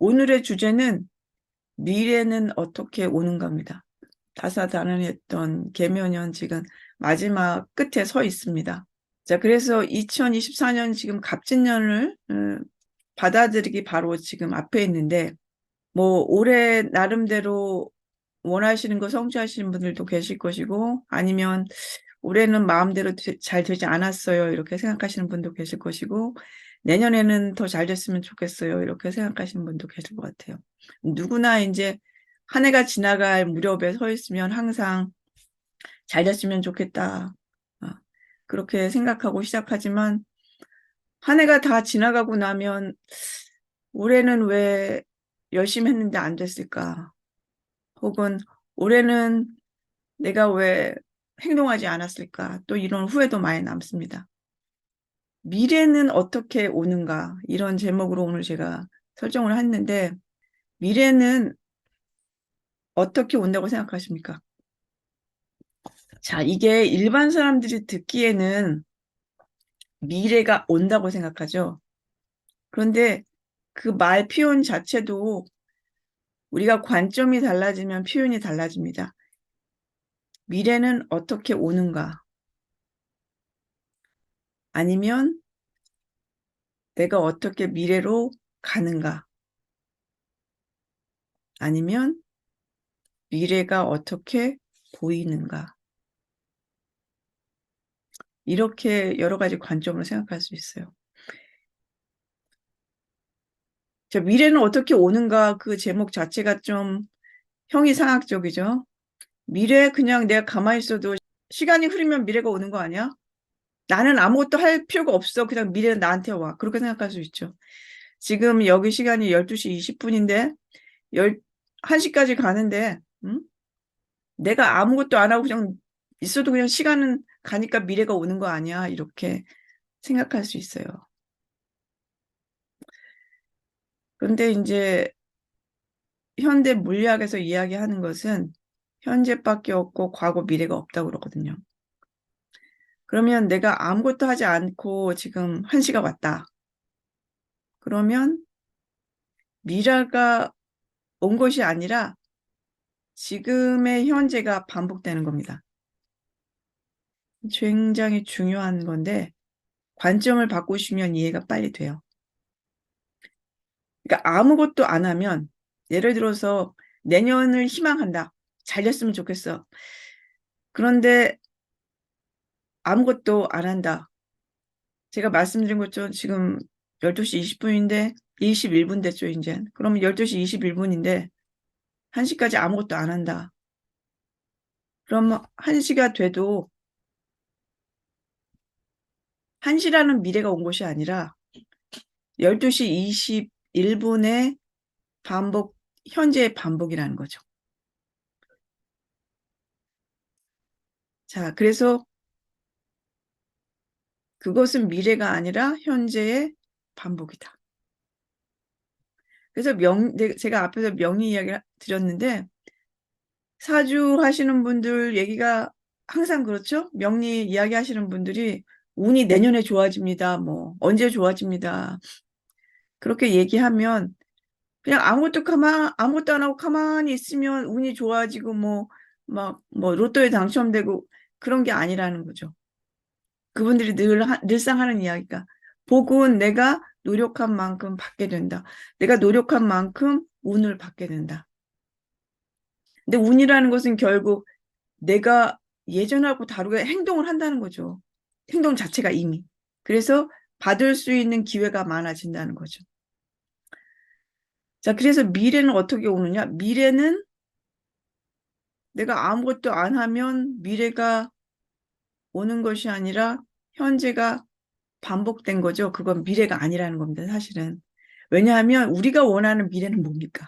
오늘의 주제는 미래는 어떻게 오는가입니다. 다사다난했던 개면연 지금 마지막 끝에 서 있습니다. 자, 그래서 2024년 지금 갑진년을 받아들이기 바로 지금 앞에 있는데, 뭐 올해 나름대로 원하시는 거 성취하시는 분들도 계실 것이고, 아니면 올해는 마음대로 잘 되지 않았어요, 이렇게 생각하시는 분도 계실 것이고, 내년에는 더 잘 됐으면 좋겠어요, 이렇게 생각하시는 분도 계실 것 같아요. 누구나 이제 한 해가 지나갈 무렵에 서 있으면 항상 잘 됐으면 좋겠다, 그렇게 생각하고 시작하지만, 한 해가 다 지나가고 나면 올해는 왜 열심히 했는데 안 됐을까? 혹은 올해는 내가 왜 행동하지 않았을까? 또 이런 후회도 많이 남습니다. 미래는 어떻게 오는가? 이런 제목으로 오늘 제가 설정을 했는데, 미래는 어떻게 온다고 생각하십니까? 자, 이게 일반 사람들이 듣기에는 미래가 온다고 생각하죠. 그런데 그 말 표현 자체도 우리가 관점이 달라지면 표현이 달라집니다. 미래는 어떻게 오는가? 아니면 내가 어떻게 미래로 가는가? 아니면 미래가 어떻게 보이는가? 이렇게 여러 가지 관점으로 생각할 수 있어요. 자, 미래는 어떻게 오는가 그 제목 자체가 좀 형이상학적이죠. 미래 그냥 내가 가만히 있어도 시간이 흐르면 미래가 오는 거 아니야? 나는 아무것도 할 필요가 없어. 그냥 미래는 나한테 와. 그렇게 생각할 수 있죠. 지금 여기 시간이 12시 20분인데 1시까지 가는데 내가 아무것도 안 하고 그냥 있어도 그냥 시간은 가니까 미래가 오는 거 아니야? 이렇게 생각할 수 있어요. 그런데 이제 현대 물리학에서 이야기하는 것은 현재밖에 없고 과거, 미래가 없다고 그러거든요. 그러면 내가 아무것도 하지 않고 지금 1시가 왔다. 그러면 미래가 온 것이 아니라 지금의 현재가 반복되는 겁니다. 굉장히 중요한 건데 관점을 바꾸시면 이해가 빨리 돼요. 그러니까 아무것도 안 하면 예를 들어서 내년을 희망한다. 잘 됐으면 좋겠어. 그런데 아무것도 안 한다. 제가 말씀드린 것처럼 지금 12시 20분인데 21분 됐죠, 이제. 그러면 12시 21분인데 1시까지 아무것도 안 한다. 그러면 1시가 돼도 1시라는 미래가 온 것이 아니라 12시 21분의 반복, 현재의 반복이라는 거죠. 자, 그래서 그것은 미래가 아니라 현재의 반복이다. 그래서 제가 앞에서 명리 이야기를 드렸는데, 사주 하시는 분들 얘기가 항상 그렇죠? 명리 이야기 하시는 분들이 운이 내년에 좋아집니다. 뭐, 언제 좋아집니다. 그렇게 얘기하면 그냥 아무것도 안 하고 가만히 있으면 운이 좋아지고 로또에 당첨되고 그런 게 아니라는 거죠. 그분들이 늘상 하는 이야기가 복은 내가 노력한 만큼 받게 된다. 내가 노력한 만큼 운을 받게 된다. 근데 운이라는 것은 결국 내가 예전하고 다르게 행동을 한다는 거죠. 행동 자체가 이미. 그래서 받을 수 있는 기회가 많아진다는 거죠. 자, 그래서 미래는 어떻게 오느냐? 미래는 내가 아무것도 안 하면 미래가 오는 것이 아니라 현재가 반복된 거죠. 그건 미래가 아니라는 겁니다, 사실은. 왜냐하면 우리가 원하는 미래는 뭡니까?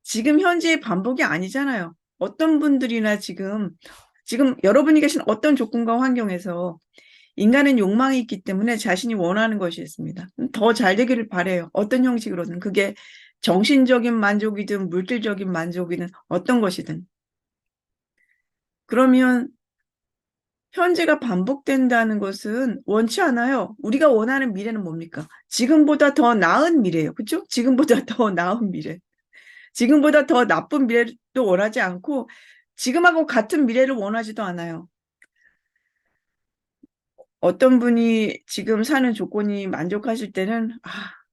지금 현재의 반복이 아니잖아요. 어떤 분들이나 지금 여러분이 계신 어떤 조건과 환경에서 인간은 욕망이 있기 때문에 자신이 원하는 것이 있습니다. 더 잘 되기를 바래요. 어떤 형식으로든. 그게 정신적인 만족이든 물질적인 만족이든 어떤 것이든. 그러면 현재가 반복된다는 것은 원치 않아요. 우리가 원하는 미래는 뭡니까? 지금보다 더 나은 미래예요. 그렇죠? 지금보다 더 나은 미래. 지금보다 더 나쁜 미래도 원하지 않고 지금하고 같은 미래를 원하지도 않아요. 어떤 분이 지금 사는 조건이 만족하실 때는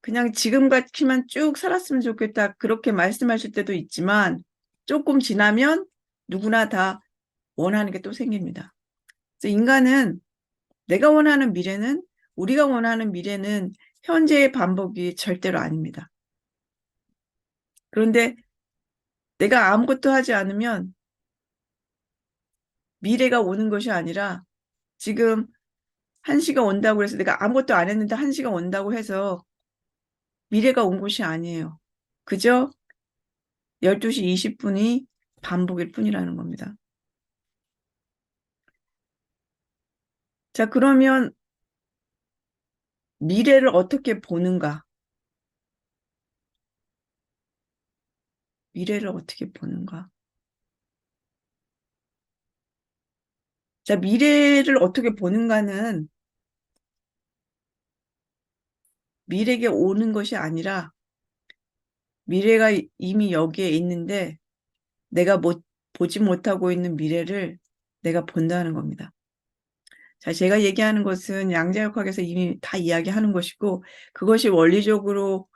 그냥 지금 같이만 쭉 살았으면 좋겠다 그렇게 말씀하실 때도 있지만 조금 지나면 누구나 다 원하는 게 또 생깁니다. 그래서 인간은 내가 원하는 미래는 우리가 원하는 미래는 현재의 반복이 절대로 아닙니다. 그런데 내가 아무것도 하지 않으면 미래가 오는 것이 아니라 지금 1시가 온다고 해서 내가 아무것도 안 했는데 1시가 온다고 해서 미래가 온 것이 아니에요. 그저 12시 20분이 반복일 뿐이라는 겁니다. 자, 그러면 미래를 어떻게 보는가? 미래를 어떻게 보는가? 자, 미래를 어떻게 보는가는 미래에 오는 것이 아니라 미래가 이미 여기에 있는데 내가 보지 못하고 있는 미래를 내가 본다는 겁니다. 자, 제가 얘기하는 것은 양자역학에서 이미 다 이야기하는 것이고 그것이 원리적으로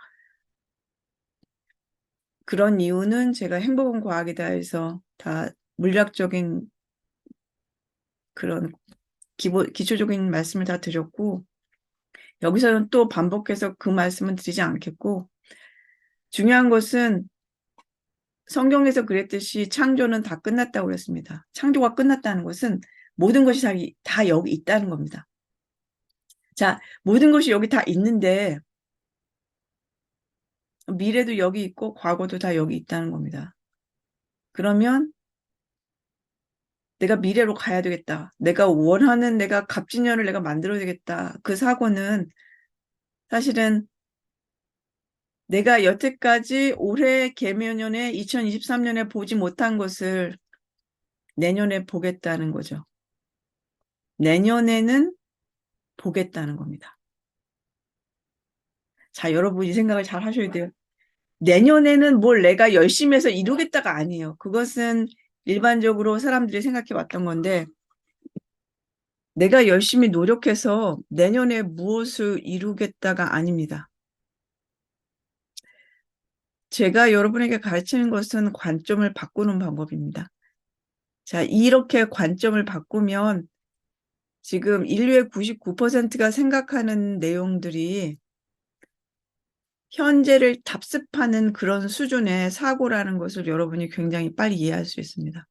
그런 이유는 제가 행복은 과학이다 해서 다 물리학적인 그런 기초적인 말씀을 다 드렸고 여기서는 또 반복해서 그 말씀은 드리지 않겠고 중요한 것은 성경에서 그랬듯이 창조는 다 끝났다고 그랬습니다. 창조가 끝났다는 것은 모든 것이 다 여기 있다는 겁니다. 자, 모든 것이 여기 다 있는데 미래도 여기 있고 과거도 다 여기 있다는 겁니다. 그러면 내가 미래로 가야 되겠다. 내가 원하는 내가 갑진년을 내가 만들어야 되겠다. 그 사고는 사실은 내가 여태까지 올해 개묘년에 2023년에 보지 못한 것을 내년에 보겠다는 거죠. 내년에는 보겠다는 겁니다. 자, 여러분 이 생각을 잘 하셔야 돼요. 내년에는 뭘 내가 열심히 해서 이루겠다가 아니에요. 그것은 일반적으로 사람들이 생각해 왔던 건데 내가 열심히 노력해서 내년에 무엇을 이루겠다가 아닙니다. 제가 여러분에게 가르치는 것은 관점을 바꾸는 방법입니다. 자, 이렇게 관점을 바꾸면 지금 인류의 99%가 생각하는 내용들이 현재를 답습하는 그런 수준의 사고라는 것을 여러분이 굉장히 빨리 이해할 수 있습니다.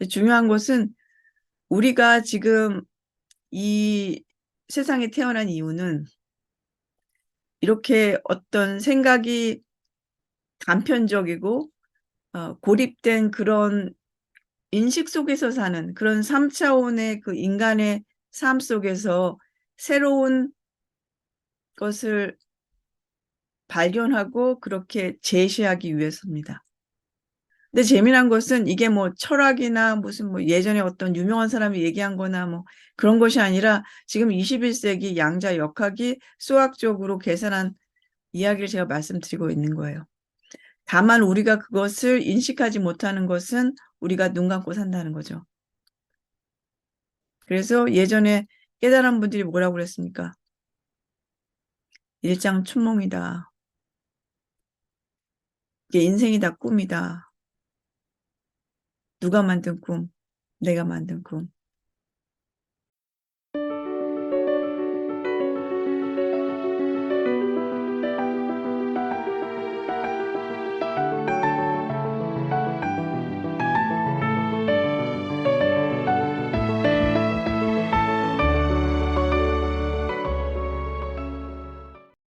중요한 것은 우리가 지금 이 세상에 태어난 이유는 이렇게 어떤 생각이 단편적이고 고립된 그런 인식 속에서 사는 그런 3차원의 그 인간의 삶 속에서 새로운 것을 발견하고 그렇게 제시하기 위해서입니다. 근데 재미난 것은 이게 뭐 철학이나 무슨 뭐 예전에 어떤 유명한 사람이 얘기한 거나 뭐 그런 것이 아니라 지금 21세기 양자역학이 수학적으로 계산한 이야기를 제가 말씀드리고 있는 거예요. 다만 우리가 그것을 인식하지 못하는 것은 우리가 눈 감고 산다는 거죠. 그래서 예전에 깨달은 분들이 뭐라고 그랬습니까? 일장춘몽이다. 이게 인생이 다 꿈이다. 누가 만든 꿈? 내가 만든 꿈.